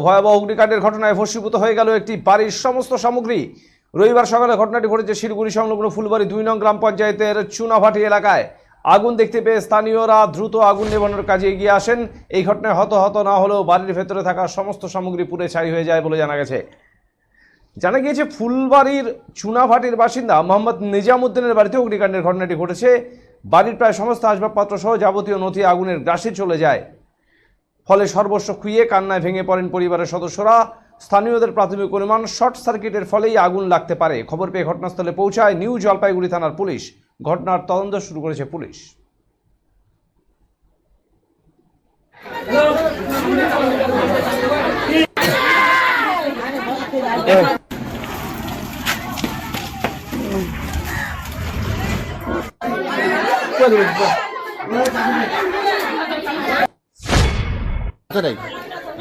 ভয়াবহ অগ্নিকাণ্ডের ঘটনায় ভস্মীভূত হয়ে গেল একটি বাড়ির সমস্ত সামগ্রী। রবিবার সকালে ঘটনাটি ঘটেছে শিলিগুড়ি সংলগ্ন ফুলবাড়ি 2 নং গ্রাম পঞ্চায়েতের চুনাভাটি এলাকায়। আগুন দেখতে পেয়ে স্থানীয়রা দ্রুত আগুন নেভানোর কাজে এগিয়ে আসেন। এই ঘটনায় হতাহত না হলেও বাড়ির ভেতরে থাকা সমস্ত সামগ্রী পুড়ে ছাই হয়ে যায় বলে জানা গেছে। জানা গিয়েছে ফুলবাড়ির চুনাভাটির বাসিন্দা মোহাম্মদ নিজামুদ্দিনের বাড়িতে অগ্নিকাণ্ডের ঘটনাটি ঘটেছে। বাড়ির প্রায় সমস্ত আসবাবপত্র সহ যাবতীয় নথি আগুনের গ্রাসে চলে যায়। ফলে সর্বস্ব খুইয়ে কান্নায় ভেঙে পড়েন পরিবারের সদস্যরা। স্থানীয়দের প্রাথমিক অনুমান শর্ট সার্কিটের ফলেই আগুন লাগতে পারে। খবর পেয়ে ঘটনাস্থলে পৌঁছায় নিউ জলপাইগুড়ি থানার পুলিশ। ঘটনার তদন্ত শুরু করেছে পুলিশ।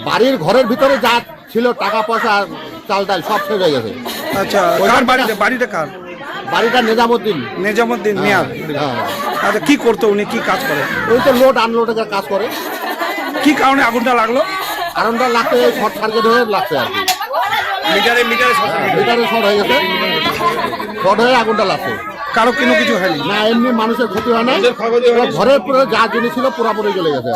বাড়ির ঘরের ভিতরে যা ছিল টাকা পয়সা চাল ডাল সব শেষ হয়ে গেছে। আচ্ছা, কার বাড়িতে? বাড়িটা কার? বাড়িটা নিজামুদ্দিন মিয়া। হ্যাঁ। আচ্ছা, কি করতো উনি? কি কাজ করে? ওই তো লোড আনলোডের কাজ করে। কি কারণে আগুনটা লাগলো? কারণটা লাগতে শর্ট সার্কিট হয়ে লাগছে আর কি। মিটারে শর্ট হয়ে গেছে, শর্ট হয়ে আগুনটা লাগছে। কারো কোনো কিছু হয়নি? না, এমনি মানুষের ক্ষতি হয় না। ঘরের পুরো যা জিনিস ছিল পুরোপুরি চলে গেছে।